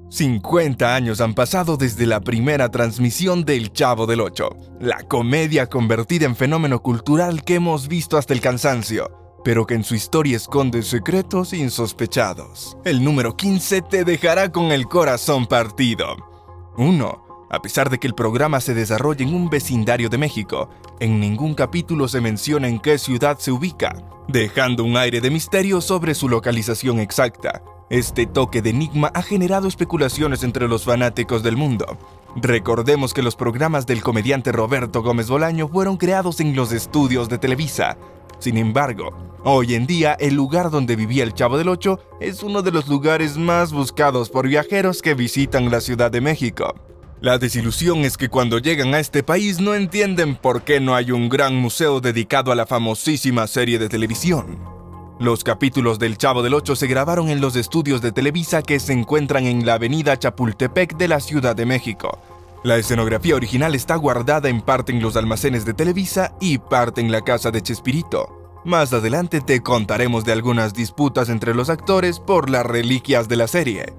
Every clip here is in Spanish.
50 años han pasado desde la primera transmisión del Chavo del Ocho, la comedia convertida en fenómeno cultural que hemos visto hasta el cansancio, pero que en su historia esconde secretos insospechados. El número 15 te dejará con el corazón partido. 1. A pesar de que el programa se desarrolla en un vecindario de México, en ningún capítulo se menciona en qué ciudad se ubica, dejando un aire de misterio sobre su localización exacta. Este toque de enigma ha generado especulaciones entre los fanáticos del mundo. Recordemos que los programas del comediante Roberto Gómez Bolaño fueron creados en los estudios de Televisa. Sin embargo, hoy en día el lugar donde vivía el Chavo del Ocho es uno de los lugares más buscados por viajeros que visitan la Ciudad de México. La desilusión es que cuando llegan a este país no entienden por qué no hay un gran museo dedicado a la famosísima serie de televisión. Los capítulos del Chavo del Ocho se grabaron en los estudios de Televisa que se encuentran en la avenida Chapultepec de la Ciudad de México. La escenografía original está guardada en parte en los almacenes de Televisa y parte en la casa de Chespirito. Más adelante te contaremos de algunas disputas entre los actores por las reliquias de la serie.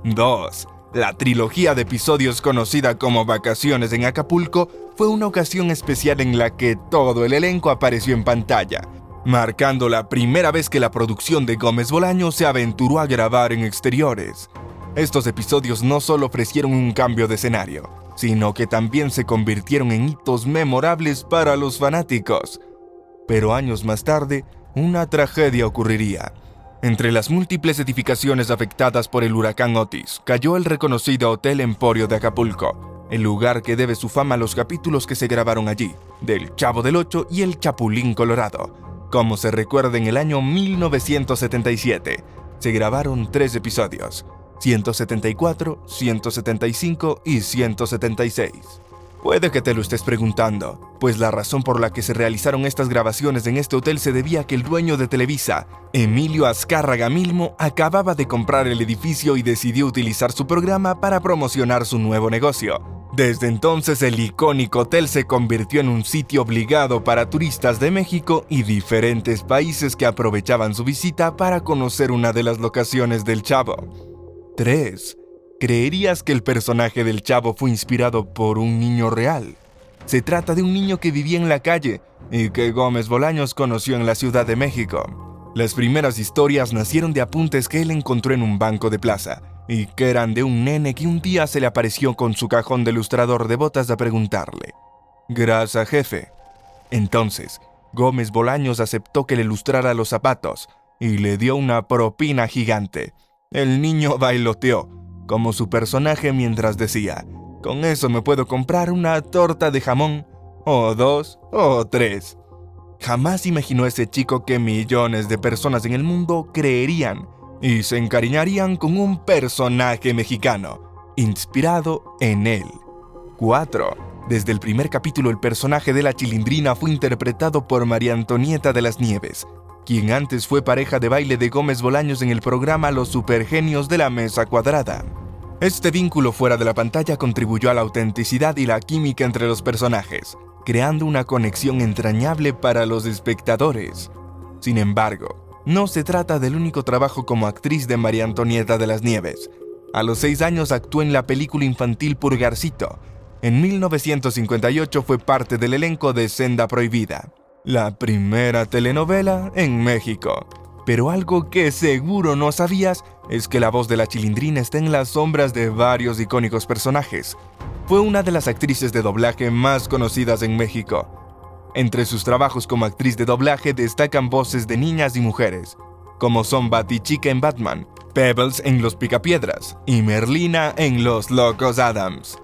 2. La trilogía de episodios conocida como Vacaciones en Acapulco fue una ocasión especial en la que todo el elenco apareció en pantalla, marcando la primera vez que la producción de Gómez Bolaño se aventuró a grabar en exteriores. Estos episodios no solo ofrecieron un cambio de escenario, sino que también se convirtieron en hitos memorables para los fanáticos. Pero años más tarde, una tragedia ocurriría. Entre las múltiples edificaciones afectadas por el huracán Otis, cayó el reconocido Hotel Emporio de Acapulco, el lugar que debe su fama a los capítulos que se grabaron allí, del Chavo del Ocho y el Chapulín Colorado. Como se recuerda, en el año 1977, se grabaron 3 episodios, 174, 175 y 176. Puede que te lo estés preguntando, pues la razón por la que se realizaron estas grabaciones en este hotel se debía a que el dueño de Televisa, Emilio Azcárraga Milmo, acababa de comprar el edificio y decidió utilizar su programa para promocionar su nuevo negocio. Desde entonces, el icónico hotel se convirtió en un sitio obligado para turistas de México y diferentes países que aprovechaban su visita para conocer una de las locaciones del Chavo. 3. ¿Creerías que el personaje del Chavo fue inspirado por un niño real? Se trata de un niño que vivía en la calle y que Gómez Bolaños conoció en la Ciudad de México. Las primeras historias nacieron de apuntes que él encontró en un banco de plaza y que eran de un nene que un día se le apareció con su cajón de ilustrador de botas a preguntarle: «¿Grasa, jefe?». Entonces, Gómez Bolaños aceptó que le ilustrara los zapatos y le dio una propina gigante. El niño bailoteó como su personaje mientras decía: «Con eso me puedo comprar una torta de jamón, o 2, o 3». Jamás imaginó ese chico que millones de personas en el mundo creerían y se encariñarían con un personaje mexicano, inspirado en él. 4. Desde el primer capítulo, el personaje de la Chilindrina fue interpretado por María Antonieta de las Nieves, quien antes fue pareja de baile de Gómez Bolaños en el programa Los Supergenios de la Mesa Cuadrada. Este vínculo fuera de la pantalla contribuyó a la autenticidad y la química entre los personajes, creando una conexión entrañable para los espectadores. Sin embargo, no se trata del único trabajo como actriz de María Antonieta de las Nieves. A los 6 años actuó en la película infantil Pulgarcito. En 1958 fue parte del elenco de Senda Prohibida, la primera telenovela en México. Pero algo que seguro no sabías es que la voz de la Chilindrina está en las sombras de varios icónicos personajes. Fue una de las actrices de doblaje más conocidas en México. Entre sus trabajos como actriz de doblaje destacan voces de niñas y mujeres, como son Batichica en Batman, Pebbles en Los Picapiedras y Merlina en Los Locos Adams.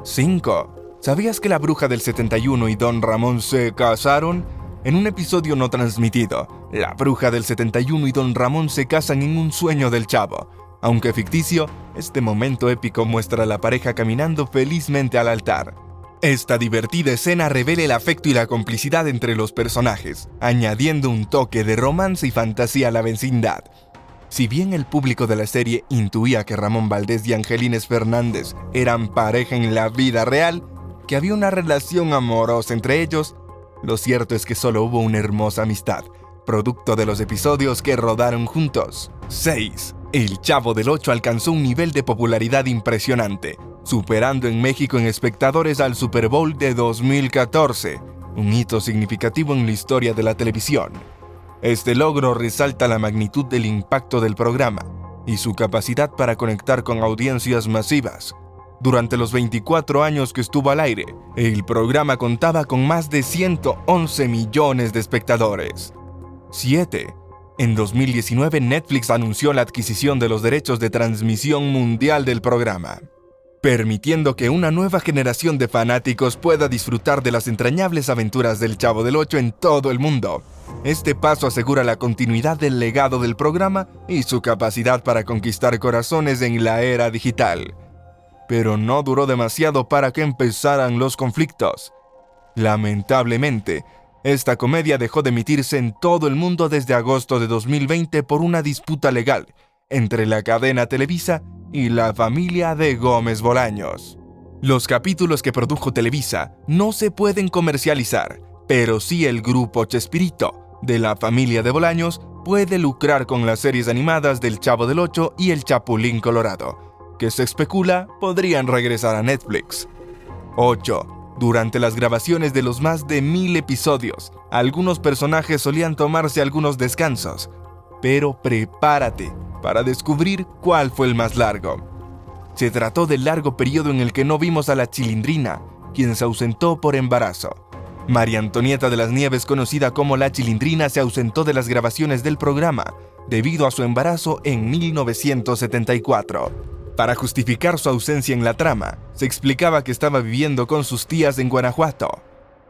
5. ¿Sabías que la Bruja del 71 y Don Ramón se casaron? En un episodio no transmitido, la Bruja del 71 y Don Ramón se casan en un sueño del Chavo. Aunque ficticio, este momento épico muestra a la pareja caminando felizmente al altar. Esta divertida escena revela el afecto y la complicidad entre los personajes, añadiendo un toque de romance y fantasía a la vecindad. Si bien el público de la serie intuía que Ramón Valdés y Angelines Fernández eran pareja en la vida real, que había una relación amorosa entre ellos, lo cierto es que solo hubo una hermosa amistad, producto de los episodios que rodaron juntos. 6. El Chavo del Ocho alcanzó un nivel de popularidad impresionante, superando en México en espectadores al Super Bowl de 2014, un hito significativo en la historia de la televisión. Este logro resalta la magnitud del impacto del programa y su capacidad para conectar con audiencias masivas. Durante los 24 años que estuvo al aire, el programa contaba con más de 111 millones de espectadores. 7. En 2019, Netflix anunció la adquisición de los derechos de transmisión mundial del programa, permitiendo que una nueva generación de fanáticos pueda disfrutar de las entrañables aventuras del Chavo del Ocho en todo el mundo. Este paso asegura la continuidad del legado del programa y su capacidad para conquistar corazones en la era digital. Pero no duró demasiado para que empezaran los conflictos. Lamentablemente, esta comedia dejó de emitirse en todo el mundo desde agosto de 2020 por una disputa legal entre la cadena Televisa y la familia de Gómez Bolaños. Los capítulos que produjo Televisa no se pueden comercializar, pero sí el grupo Chespirito, de la familia de Bolaños, puede lucrar con las series animadas del Chavo del Ocho y el Chapulín Colorado, que se especula podrían regresar a Netflix. 8. Durante las grabaciones de los más de 1000 episodios, algunos personajes solían tomarse algunos descansos, pero prepárate para descubrir cuál fue el más largo. Se trató del largo periodo en el que no vimos a la Chilindrina, quien se ausentó por embarazo. María Antonieta de las Nieves, conocida como la Chilindrina, se ausentó de las grabaciones del programa debido a su embarazo en 1974. Para justificar su ausencia en la trama, se explicaba que estaba viviendo con sus tías en Guanajuato.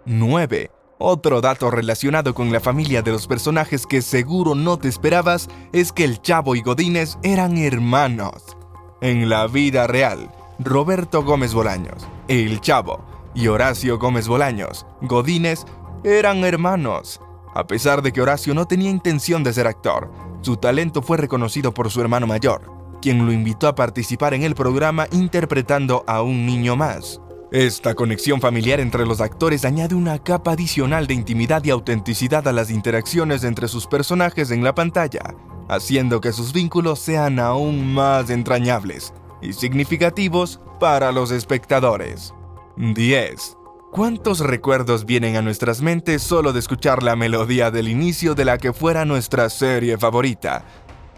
9. Otro dato relacionado con la familia de los personajes que seguro no te esperabas es que el Chavo y Godínez eran hermanos. En la vida real, Roberto Gómez Bolaños, el Chavo, y Horacio Gómez Bolaños, Godínez, eran hermanos. A pesar de que Horacio no tenía intención de ser actor, su talento fue reconocido por su hermano mayor, quien lo invitó a participar en el programa interpretando a un niño más. Esta conexión familiar entre los actores añade una capa adicional de intimidad y autenticidad a las interacciones entre sus personajes en la pantalla, haciendo que sus vínculos sean aún más entrañables y significativos para los espectadores. 10. ¿Cuántos recuerdos vienen a nuestras mentes solo de escuchar la melodía del inicio de la que fuera nuestra serie favorita?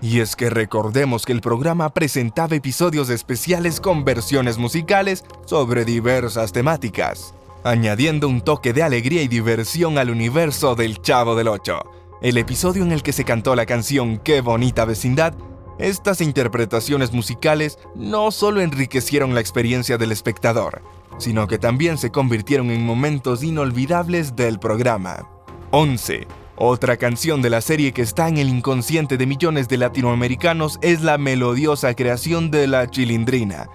Y es que recordemos que el programa presentaba episodios especiales con versiones musicales sobre diversas temáticas, añadiendo un toque de alegría y diversión al universo del Chavo del Ocho. El episodio en el que se cantó la canción Qué bonita vecindad, estas interpretaciones musicales no solo enriquecieron la experiencia del espectador, sino que también se convirtieron en momentos inolvidables del programa. 11. Otra canción de la serie que está en el inconsciente de millones de latinoamericanos es la melodiosa creación de La Chilindrina.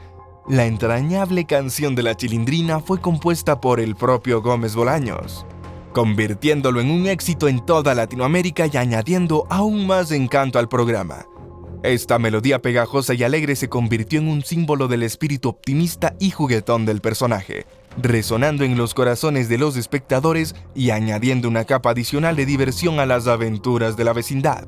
La entrañable canción de La Chilindrina fue compuesta por el propio Gómez Bolaños, convirtiéndolo en un éxito en toda Latinoamérica y añadiendo aún más encanto al programa. Esta melodía pegajosa y alegre se convirtió en un símbolo del espíritu optimista y juguetón del personaje, resonando en los corazones de los espectadores y añadiendo una capa adicional de diversión a las aventuras de la vecindad.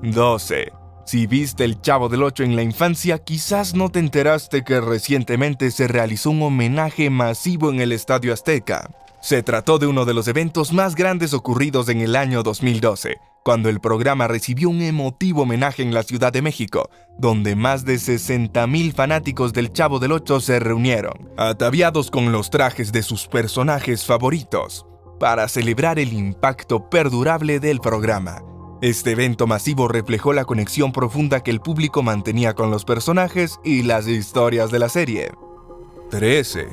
12. Si viste El Chavo del Ocho en la infancia, quizás no te enteraste que recientemente se realizó un homenaje masivo en el Estadio Azteca. Se trató de uno de los eventos más grandes ocurridos en el año 2012, cuando el programa recibió un emotivo homenaje en la Ciudad de México, donde más de 60,000 fanáticos del Chavo del Ocho se reunieron, ataviados con los trajes de sus personajes favoritos, para celebrar el impacto perdurable del programa. Este evento masivo reflejó la conexión profunda que el público mantenía con los personajes y las historias de la serie. 13.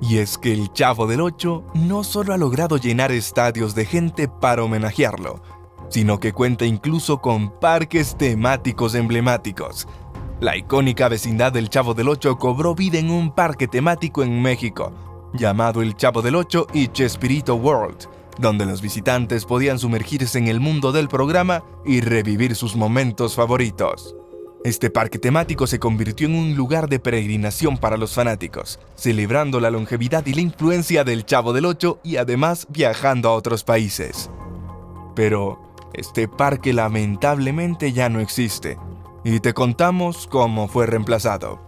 Y es que el Chavo del Ocho no solo ha logrado llenar estadios de gente para homenajearlo, sino que cuenta incluso con parques temáticos emblemáticos. La icónica vecindad del Chavo del Ocho cobró vida en un parque temático en México, llamado el Chavo del Ocho y Chespirito World, donde los visitantes podían sumergirse en el mundo del programa y revivir sus momentos favoritos. Este parque temático se convirtió en un lugar de peregrinación para los fanáticos, celebrando la longevidad y la influencia del Chavo del Ocho y además viajando a otros países. Pero este parque lamentablemente ya no existe, y te contamos cómo fue reemplazado.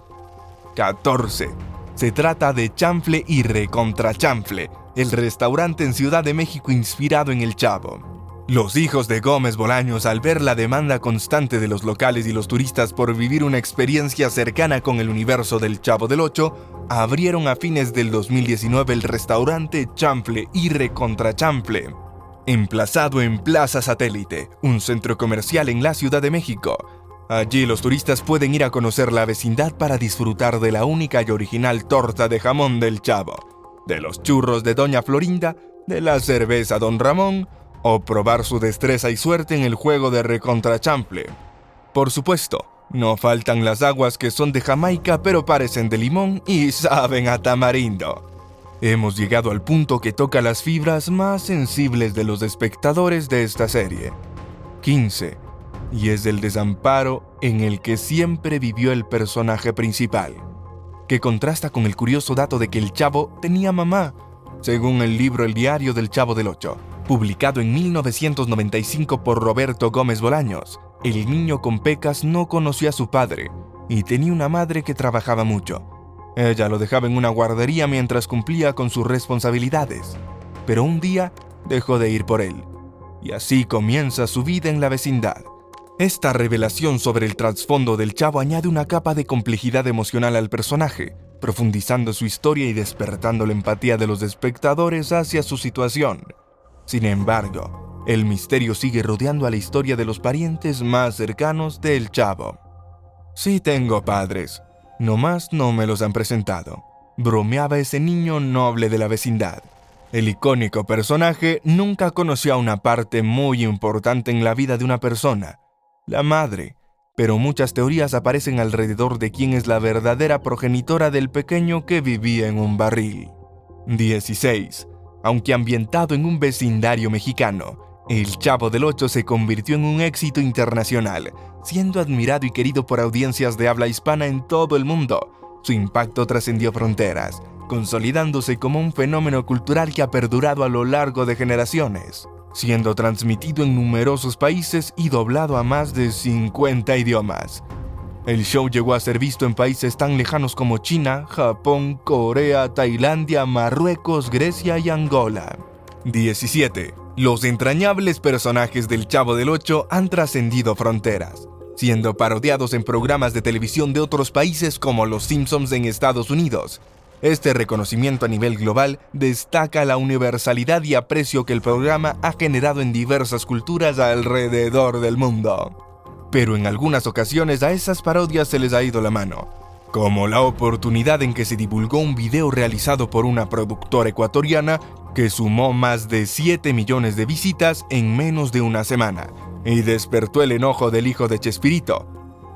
14. Se trata de Chanfle y Recontra Chanfle, el restaurante en Ciudad de México inspirado en El Chavo. Los hijos de Gómez Bolaños, al ver la demanda constante de los locales y los turistas por vivir una experiencia cercana con el universo del Chavo del Ocho, abrieron a fines del 2019 el restaurante Chanfle y Recontra Chanfle, emplazado en Plaza Satélite, un centro comercial en la Ciudad de México. Allí los turistas pueden ir a conocer la vecindad para disfrutar de la única y original torta de jamón del Chavo, de los churros de Doña Florinda, de la cerveza Don Ramón, o probar su destreza y suerte en el juego de Recontra Chanfle. Por supuesto, no faltan las aguas que son de Jamaica pero parecen de limón y saben a tamarindo. Hemos llegado al punto que toca las fibras más sensibles de los espectadores de esta serie. 15. Y es el desamparo en el que siempre vivió el personaje principal, que contrasta con el curioso dato de que el Chavo tenía mamá, según el libro El diario del Chavo del Ocho, publicado en 1995 por Roberto Gómez Bolaños. El niño con pecas no conocía a su padre y tenía una madre que trabajaba mucho. Ella lo dejaba en una guardería mientras cumplía con sus responsabilidades, pero un día dejó de ir por él, y así comienza su vida en la vecindad. Esta revelación sobre el trasfondo del Chavo añade una capa de complejidad emocional al personaje, profundizando su historia y despertando la empatía de los espectadores hacia su situación. Sin embargo, el misterio sigue rodeando a la historia de los parientes más cercanos del Chavo. Sí tengo padres, nomás no me los han presentado, bromeaba ese niño noble de la vecindad. El icónico personaje nunca conoció a una parte muy importante en la vida de una persona, la madre, pero muchas teorías aparecen alrededor de quién es la verdadera progenitora del pequeño que vivía en un barril. 16. Aunque ambientado en un vecindario mexicano, El Chavo del Ocho se convirtió en un éxito internacional, siendo admirado y querido por audiencias de habla hispana en todo el mundo. Su impacto trascendió fronteras, consolidándose como un fenómeno cultural que ha perdurado a lo largo de generaciones, siendo transmitido en numerosos países y doblado a más de 50 idiomas. El show llegó a ser visto en países tan lejanos como China, Japón, Corea, Tailandia, Marruecos, Grecia y Angola. 17. Los entrañables personajes del Chavo del Ocho han trascendido fronteras, siendo parodiados en programas de televisión de otros países como Los Simpsons en Estados Unidos. Este reconocimiento a nivel global destaca la universalidad y aprecio que el programa ha generado en diversas culturas alrededor del mundo. Pero en algunas ocasiones a esas parodias se les ha ido la mano, como la oportunidad en que se divulgó un video realizado por una productora ecuatoriana que sumó más de 7 millones de visitas en menos de una semana y despertó el enojo del hijo de Chespirito,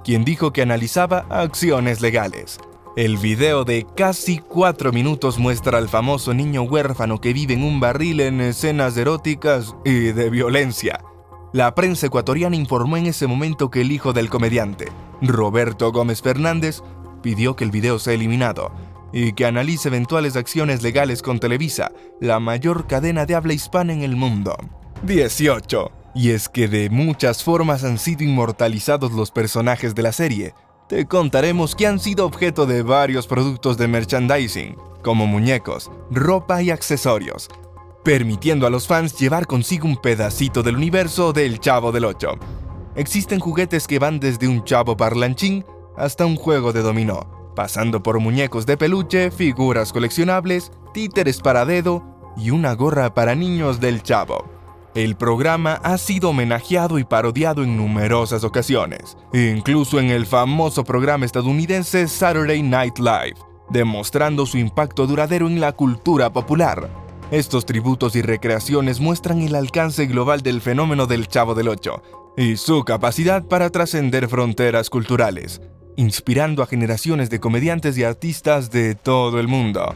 quien dijo que analizaba acciones legales. El video de casi 4 minutos muestra al famoso niño huérfano que vive en un barril en escenas eróticas y de violencia. La prensa ecuatoriana informó en ese momento que el hijo del comediante, Roberto Gómez Fernández, pidió que el video sea eliminado y que analice eventuales acciones legales con Televisa, la mayor cadena de habla hispana en el mundo. 18. Y es que de muchas formas han sido inmortalizados los personajes de la serie. Te contaremos que han sido objeto de varios productos de merchandising, como muñecos, ropa y accesorios, permitiendo a los fans llevar consigo un pedacito del universo del Chavo del Ocho. Existen juguetes que van desde un chavo parlanchín hasta un juego de dominó, pasando por muñecos de peluche, figuras coleccionables, títeres para dedo y una gorra para niños del Chavo. El programa ha sido homenajeado y parodiado en numerosas ocasiones, incluso en el famoso programa estadounidense Saturday Night Live, demostrando su impacto duradero en la cultura popular. Estos tributos y recreaciones muestran el alcance global del fenómeno del Chavo del Ocho y su capacidad para trascender fronteras culturales, inspirando a generaciones de comediantes y artistas de todo el mundo.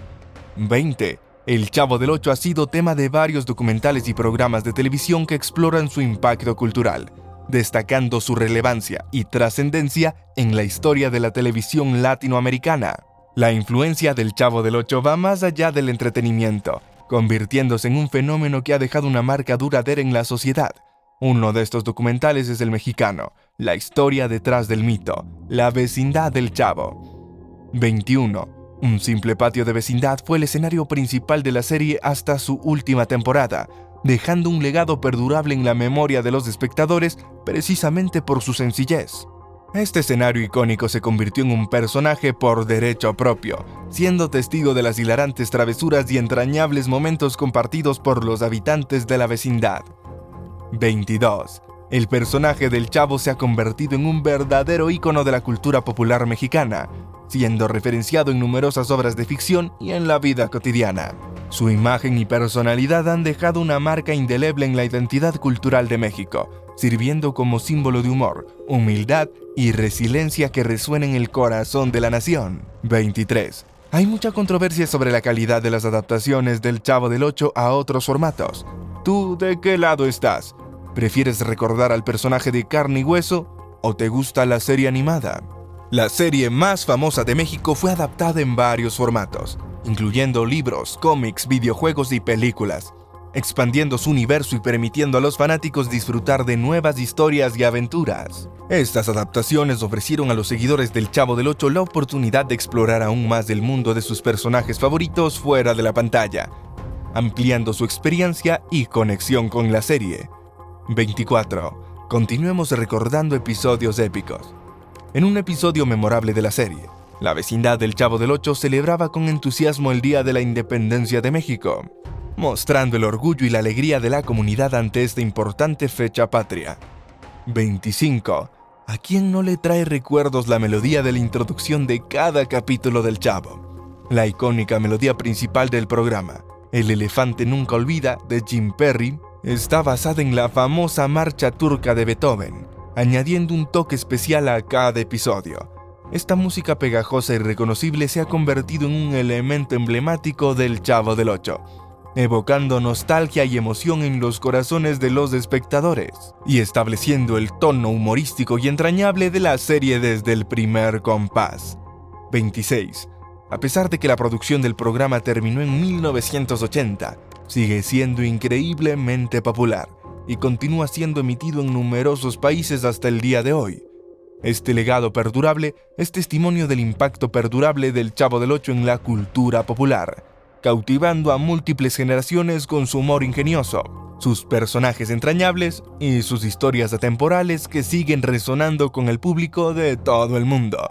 20. El Chavo del Ocho ha sido tema de varios documentales y programas de televisión que exploran su impacto cultural, destacando su relevancia y trascendencia en la historia de la televisión latinoamericana. La influencia del Chavo del Ocho va más allá del entretenimiento, convirtiéndose en un fenómeno que ha dejado una marca duradera en la sociedad. Uno de estos documentales es el mexicano la historia detrás del mito, la vecindad del Chavo. 21. Un simple patio de vecindad fue el escenario principal de la serie hasta su última temporada, dejando un legado perdurable en la memoria de los espectadores precisamente por su sencillez. Este escenario icónico se convirtió en un personaje por derecho propio, siendo testigo de las hilarantes travesuras y entrañables momentos compartidos por los habitantes de la vecindad. 22. El personaje del Chavo se ha convertido en un verdadero ícono de la cultura popular mexicana, siendo referenciado en numerosas obras de ficción y en la vida cotidiana. Su imagen y personalidad han dejado una marca indeleble en la identidad cultural de México, sirviendo como símbolo de humor, humildad y resiliencia que resuena en el corazón de la nación. 23. Hay mucha controversia sobre la calidad de las adaptaciones del Chavo del Ocho a otros formatos. ¿Tú de qué lado estás? ¿Prefieres recordar al personaje de carne y hueso o te gusta la serie animada? La serie más famosa de México fue adaptada en varios formatos, incluyendo libros, cómics, videojuegos y películas, expandiendo su universo y permitiendo a los fanáticos disfrutar de nuevas historias y aventuras. Estas adaptaciones ofrecieron a los seguidores del Chavo del Ocho la oportunidad de explorar aún más del mundo de sus personajes favoritos fuera de la pantalla, ampliando su experiencia y conexión con la serie. 24. Continuemos recordando episodios épicos. En un episodio memorable de la serie, la vecindad del Chavo del Ocho celebraba con entusiasmo el Día de la Independencia de México, mostrando el orgullo y la alegría de la comunidad ante esta importante fecha patria. 25. ¿A quién no le trae recuerdos la melodía de la introducción de cada capítulo del Chavo? La icónica melodía principal del programa, El elefante nunca olvida, de Jim Perry, está basada en la famosa marcha turca de Beethoven, añadiendo un toque especial a cada episodio. Esta música pegajosa y reconocible se ha convertido en un elemento emblemático del Chavo del Ocho, evocando nostalgia y emoción en los corazones de los espectadores, y estableciendo el tono humorístico y entrañable de la serie desde el primer compás. 26. A pesar de que la producción del programa terminó en 1980, sigue siendo increíblemente popular y continúa siendo emitido en numerosos países hasta el día de hoy. Este legado perdurable es testimonio del impacto perdurable del Chavo del Ocho en la cultura popular, cautivando a múltiples generaciones con su humor ingenioso, sus personajes entrañables y sus historias atemporales que siguen resonando con el público de todo el mundo.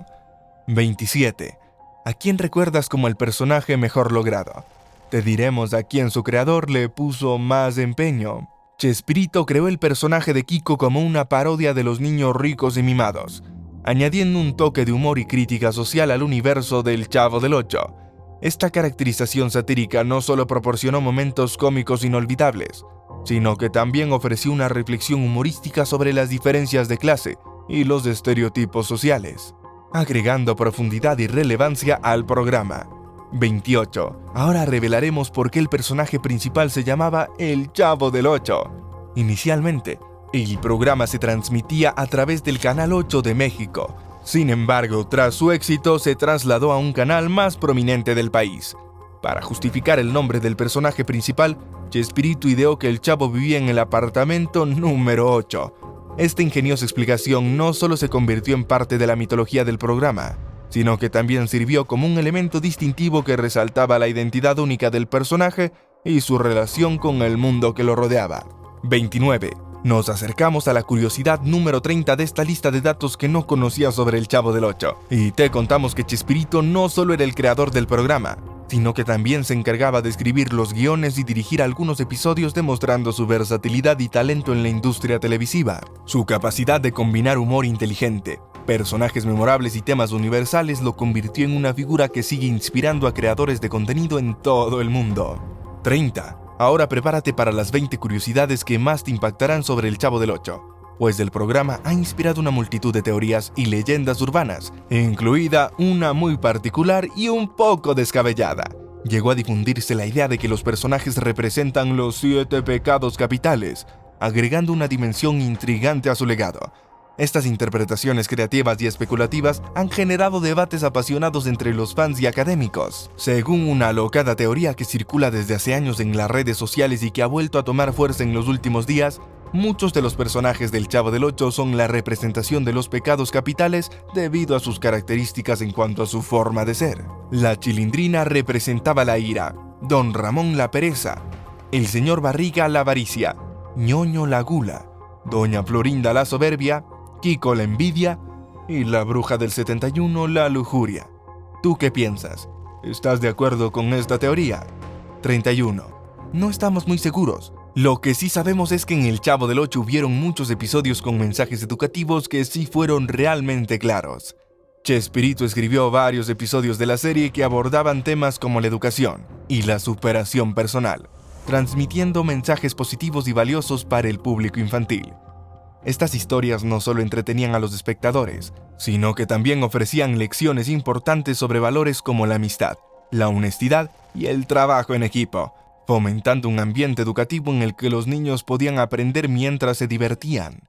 27. ¿A quién recuerdas como el personaje mejor logrado? Te diremos a quién su creador le puso más empeño. Chespirito creó el personaje de Kiko como una parodia de los niños ricos y mimados, añadiendo un toque de humor y crítica social al universo del Chavo del Ocho. Esta caracterización satírica no solo proporcionó momentos cómicos inolvidables, sino que también ofreció una reflexión humorística sobre las diferencias de clase y los estereotipos sociales, agregando profundidad y relevancia al programa. 28. Ahora revelaremos por qué el personaje principal se llamaba El Chavo del Ocho. Inicialmente, el programa se transmitía a través del Canal 8 de México. Sin embargo, tras su éxito, se trasladó a un canal más prominente del país. Para justificar el nombre del personaje principal, Chespirito ideó que el Chavo vivía en el apartamento número 8. Esta ingeniosa explicación no solo se convirtió en parte de la mitología del programa, sino que también sirvió como un elemento distintivo que resaltaba la identidad única del personaje y su relación con el mundo que lo rodeaba. 29. Nos acercamos a la curiosidad número 30 de esta lista de datos que no conocías sobre el Chavo del Ocho, y te contamos que Chespirito no solo era el creador del programa, sino que también se encargaba de escribir los guiones y dirigir algunos episodios, demostrando su versatilidad y talento en la industria televisiva. Su capacidad de combinar humor inteligente, personajes memorables y temas universales lo convirtió en una figura que sigue inspirando a creadores de contenido en todo el mundo. 30. Ahora prepárate para las 20 curiosidades que más te impactarán sobre el Chavo del Ocho, pues el programa ha inspirado una multitud de teorías y leyendas urbanas, incluida una muy particular y un poco descabellada. Llegó a difundirse la idea de que los personajes representan los 7 pecados capitales, agregando una dimensión intrigante a su legado. Estas interpretaciones creativas y especulativas han generado debates apasionados entre los fans y académicos. Según una alocada teoría que circula desde hace años en las redes sociales y que ha vuelto a tomar fuerza en los últimos días, Muchos de los personajes del Chavo del Ocho son la representación de los pecados capitales debido a sus características en cuanto a su forma de ser. La Chilindrina representaba la ira, Don Ramón la pereza, el señor Barriga la avaricia, Ñoño la gula, Doña Florinda la soberbia, Kiko la envidia y la Bruja del 71 la lujuria. ¿Tú qué piensas? ¿Estás de acuerdo con esta teoría? 31. No estamos muy seguros. Lo que sí sabemos es que en El Chavo del Ocho hubieron muchos episodios con mensajes educativos que sí fueron realmente claros. Chespirito escribió varios episodios de la serie que abordaban temas como la educación y la superación personal, transmitiendo mensajes positivos y valiosos para el público infantil. Estas historias no solo entretenían a los espectadores, sino que también ofrecían lecciones importantes sobre valores como la amistad, la honestidad y el trabajo en equipo, fomentando un ambiente educativo en el que los niños podían aprender mientras se divertían.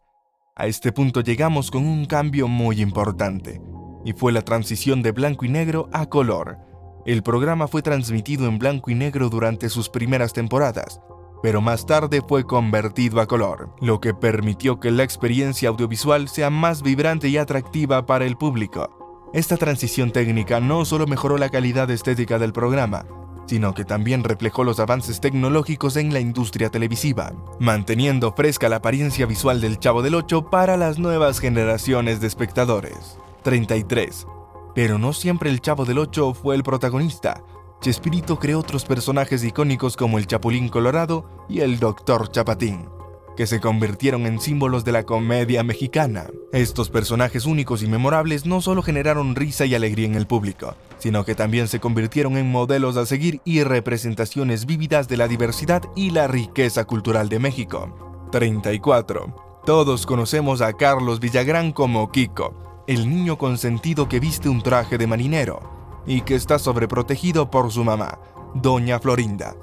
A este punto llegamos con un cambio muy importante, y fue la transición de blanco y negro a color. El programa fue transmitido en blanco y negro durante sus primeras temporadas, pero más tarde fue convertido a color, lo que permitió que la experiencia audiovisual sea más vibrante y atractiva para el público. Esta transición técnica no solo mejoró la calidad estética del programa, sino que también reflejó los avances tecnológicos en la industria televisiva, manteniendo fresca la apariencia visual del Chavo del Ocho para las nuevas generaciones de espectadores. 33. Pero no siempre el Chavo del Ocho fue el protagonista. Chespirito creó otros personajes icónicos como el Chapulín Colorado y el Dr. Chapatín, que se convirtieron en símbolos de la comedia mexicana. Estos personajes únicos y memorables no solo generaron risa y alegría en el público, sino que también se convirtieron en modelos a seguir y representaciones vívidas de la diversidad y la riqueza cultural de México. 34. Todos conocemos a Carlos Villagrán como Kiko, el niño consentido que viste un traje de marinero y que está sobreprotegido por su mamá, Doña Florinda.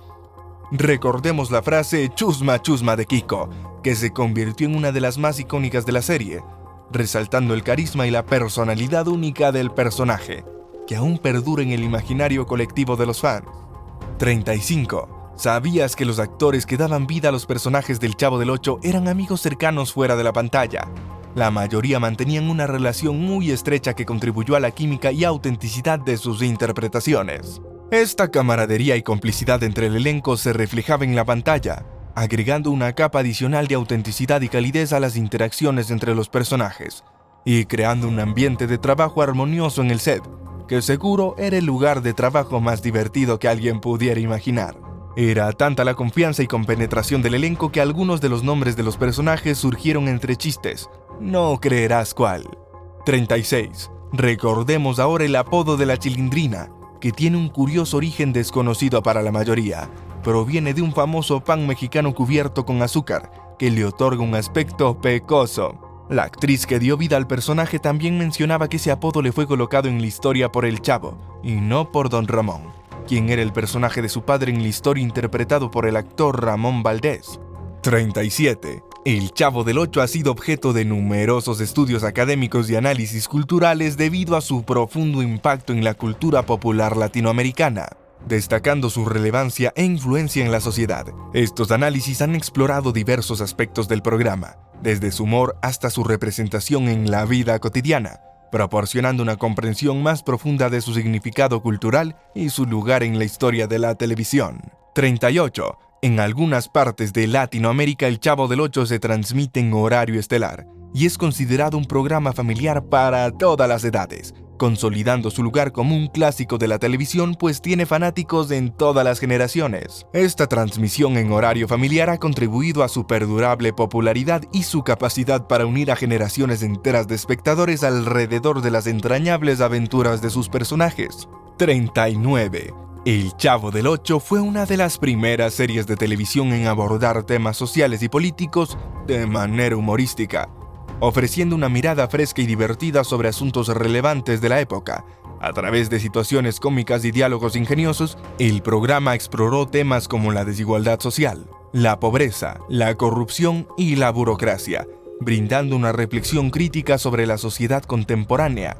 Recordemos la frase "chusma chusma" de Kiko, que se convirtió en una de las más icónicas de la serie, resaltando el carisma y la personalidad única del personaje, que aún perdura en el imaginario colectivo de los fans. 35. ¿Sabías que los actores que daban vida a los personajes del Chavo del Ocho eran amigos cercanos fuera de la pantalla? La mayoría mantenían una relación muy estrecha que contribuyó a la química y autenticidad de sus interpretaciones. Esta camaradería y complicidad entre el elenco se reflejaba en la pantalla, agregando una capa adicional de autenticidad y calidez a las interacciones entre los personajes, y creando un ambiente de trabajo armonioso en el set, que seguro era el lugar de trabajo más divertido que alguien pudiera imaginar. Era tanta la confianza y compenetración del elenco que algunos de los nombres de los personajes surgieron entre chistes. No creerás cuál. 36. Recordemos ahora el apodo de la Chilindrina, que tiene un curioso origen desconocido para la mayoría. Proviene de un famoso pan mexicano cubierto con azúcar, que le otorga un aspecto pecoso. La actriz que dio vida al personaje también mencionaba que ese apodo le fue colocado en la historia por el Chavo, y no por Don Ramón, quien era el personaje de su padre en la historia interpretado por el actor Ramón Valdés. 37. El Chavo del Ocho ha sido objeto de numerosos estudios académicos y análisis culturales debido a su profundo impacto en la cultura popular latinoamericana, destacando su relevancia e influencia en la sociedad. Estos análisis han explorado diversos aspectos del programa, desde su humor hasta su representación en la vida cotidiana, proporcionando una comprensión más profunda de su significado cultural y su lugar en la historia de la televisión. 38. En algunas partes de Latinoamérica, el Chavo del Ocho se transmite en horario estelar y es considerado un programa familiar para todas las edades, consolidando su lugar como un clásico de la televisión, pues tiene fanáticos en todas las generaciones. Esta transmisión en horario familiar ha contribuido a su perdurable popularidad y su capacidad para unir a generaciones enteras de espectadores alrededor de las entrañables aventuras de sus personajes. 39. El Chavo del Ocho fue una de las primeras series de televisión en abordar temas sociales y políticos de manera humorística, ofreciendo una mirada fresca y divertida sobre asuntos relevantes de la época. A través de situaciones cómicas y diálogos ingeniosos, el programa exploró temas como la desigualdad social, la pobreza, la corrupción y la burocracia, brindando una reflexión crítica sobre la sociedad contemporánea.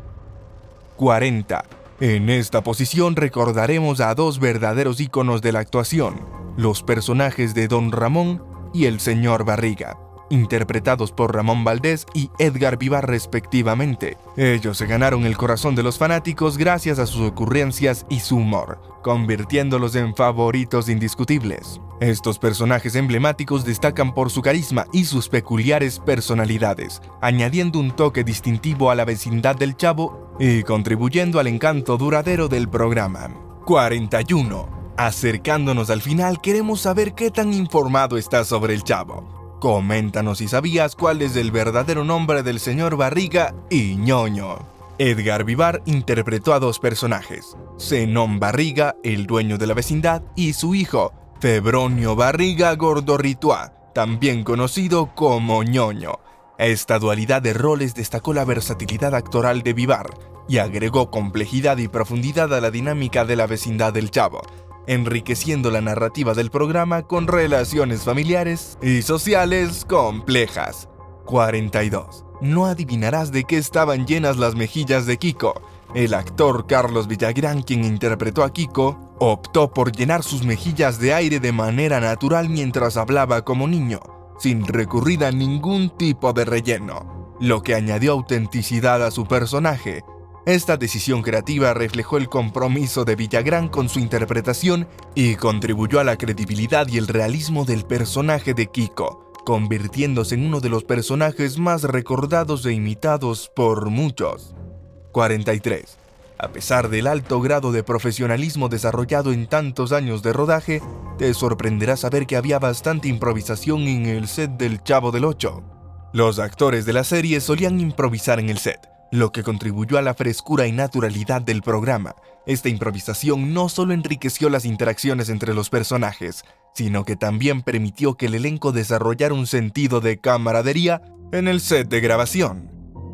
40. En esta posición recordaremos a dos verdaderos íconos de la actuación, los personajes de Don Ramón y el señor Barriga, interpretados por Ramón Valdés y Edgar Vivar respectivamente. Ellos se ganaron el corazón de los fanáticos gracias a sus ocurrencias y su humor, convirtiéndolos en favoritos indiscutibles. Estos personajes emblemáticos destacan por su carisma y sus peculiares personalidades, añadiendo un toque distintivo a la vecindad del Chavo y contribuyendo al encanto duradero del programa. 41. Acercándonos al final, queremos saber qué tan informado estás sobre el Chavo. Coméntanos si sabías cuál es el verdadero nombre del señor Barriga y Ñoño. Edgar Vivar interpretó a dos personajes, Zenón Barriga, el dueño de la vecindad, y su hijo, Febronio Barriga Gordorrituá, también conocido como Ñoño. Esta dualidad de roles destacó la versatilidad actoral de Vivar y agregó complejidad y profundidad a la dinámica de la vecindad del Chavo, enriqueciendo la narrativa del programa con relaciones familiares y sociales complejas. 42. No adivinarás de qué estaban llenas las mejillas de Kiko. El actor Carlos Villagrán, quien interpretó a Kiko, optó por llenar sus mejillas de aire de manera natural mientras hablaba como niño, sin recurrir a ningún tipo de relleno, lo que añadió autenticidad a su personaje. Esta decisión creativa reflejó el compromiso de Villagrán con su interpretación y contribuyó a la credibilidad y el realismo del personaje de Kiko, convirtiéndose en uno de los personajes más recordados e imitados por muchos. 43. A pesar del alto grado de profesionalismo desarrollado en tantos años de rodaje, te sorprenderá saber que había bastante improvisación en el set del Chavo del Ocho. Los actores de la serie solían improvisar en el set, lo que contribuyó a la frescura y naturalidad del programa. Esta improvisación no solo enriqueció las interacciones entre los personajes, sino que también permitió que el elenco desarrollara un sentido de camaradería en el set de grabación.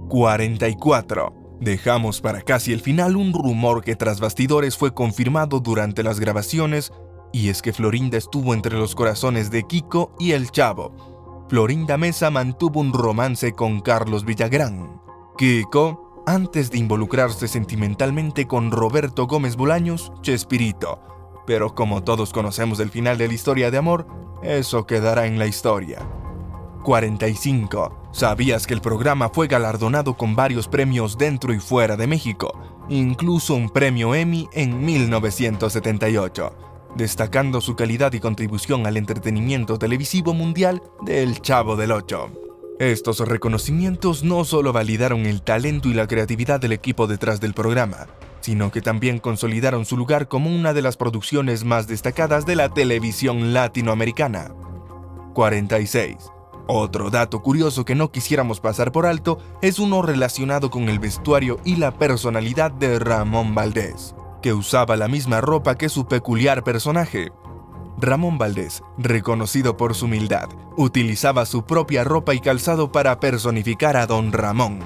44. Dejamos para casi el final un rumor que tras bastidores fue confirmado durante las grabaciones, y es que Florinda estuvo entre los corazones de Kiko y el Chavo. Florinda Mesa mantuvo un romance con Carlos Villagrán. Kiko, antes de involucrarse sentimentalmente con Roberto Gómez Bolaños, Chespirito, pero como todos conocemos el final de la historia de amor, eso quedará en la historia. 45. ¿Sabías que el programa fue galardonado con varios premios dentro y fuera de México, incluso un premio Emmy en 1978, destacando su calidad y contribución al entretenimiento televisivo mundial del Chavo del Ocho? Estos reconocimientos no solo validaron el talento y la creatividad del equipo detrás del programa, sino que también consolidaron su lugar como una de las producciones más destacadas de la televisión latinoamericana. 46. Otro dato curioso que no quisiéramos pasar por alto es uno relacionado con el vestuario y la personalidad de Ramón Valdés, que usaba la misma ropa que su peculiar personaje. Ramón Valdés, reconocido por su humildad, utilizaba su propia ropa y calzado para personificar a Don Ramón.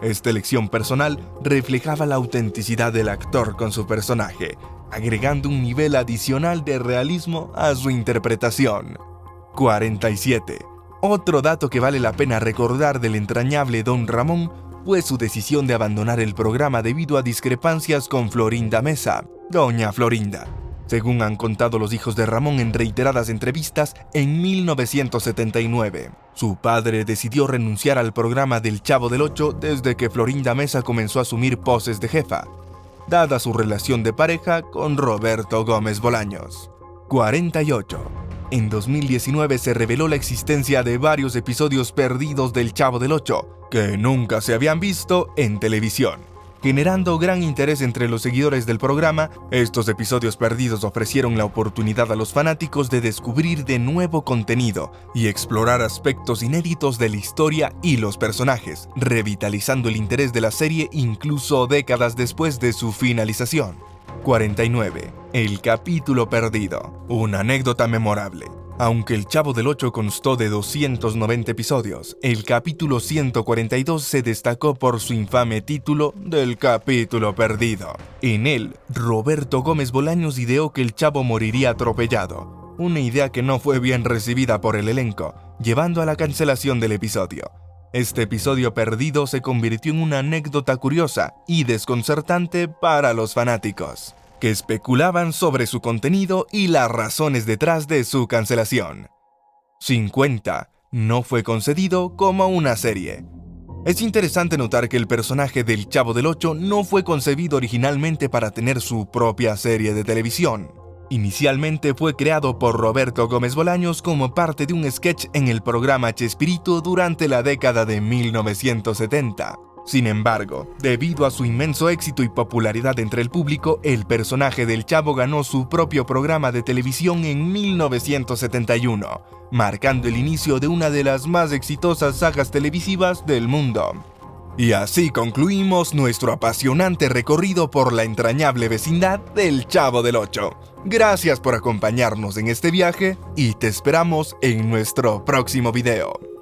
Esta elección personal reflejaba la autenticidad del actor con su personaje, agregando un nivel adicional de realismo a su interpretación. 47. Otro dato que vale la pena recordar del entrañable Don Ramón fue su decisión de abandonar el programa debido a discrepancias con Florinda Mesa, Doña Florinda. Según han contado los hijos de Ramón en reiteradas entrevistas, en 1979, su padre decidió renunciar al programa del Chavo del Ocho desde que Florinda Mesa comenzó a asumir poses de jefa, dada su relación de pareja con Roberto Gómez Bolaños. 48. En 2019 se reveló la existencia de varios episodios perdidos del Chavo del Ocho, que nunca se habían visto en televisión. Generando gran interés entre los seguidores del programa, estos episodios perdidos ofrecieron la oportunidad a los fanáticos de descubrir de nuevo contenido y explorar aspectos inéditos de la historia y los personajes, revitalizando el interés de la serie incluso décadas después de su finalización. 49. El capítulo perdido. Una anécdota memorable. Aunque el Chavo del Ocho constó de 290 episodios, el capítulo 142 se destacó por su infame título del capítulo perdido. En él, Roberto Gómez Bolaños ideó que el Chavo moriría atropellado, una idea que no fue bien recibida por el elenco, llevando a la cancelación del episodio. Este episodio perdido se convirtió en una anécdota curiosa y desconcertante para los fanáticos, que especulaban sobre su contenido y las razones detrás de su cancelación. 50. no fue concedido como una serie. Es interesante notar que el personaje del Chavo del Ocho no fue concebido originalmente para tener su propia serie de televisión. Inicialmente fue creado por Roberto Gómez Bolaños como parte de un sketch en el programa Chespirito durante la década de 1970. Sin embargo, debido a su inmenso éxito y popularidad entre el público, el personaje del Chavo ganó su propio programa de televisión en 1971, marcando el inicio de una de las más exitosas sagas televisivas del mundo. Y así concluimos nuestro apasionante recorrido por la entrañable vecindad del Chavo del Ocho. Gracias por acompañarnos en este viaje y te esperamos en nuestro próximo video.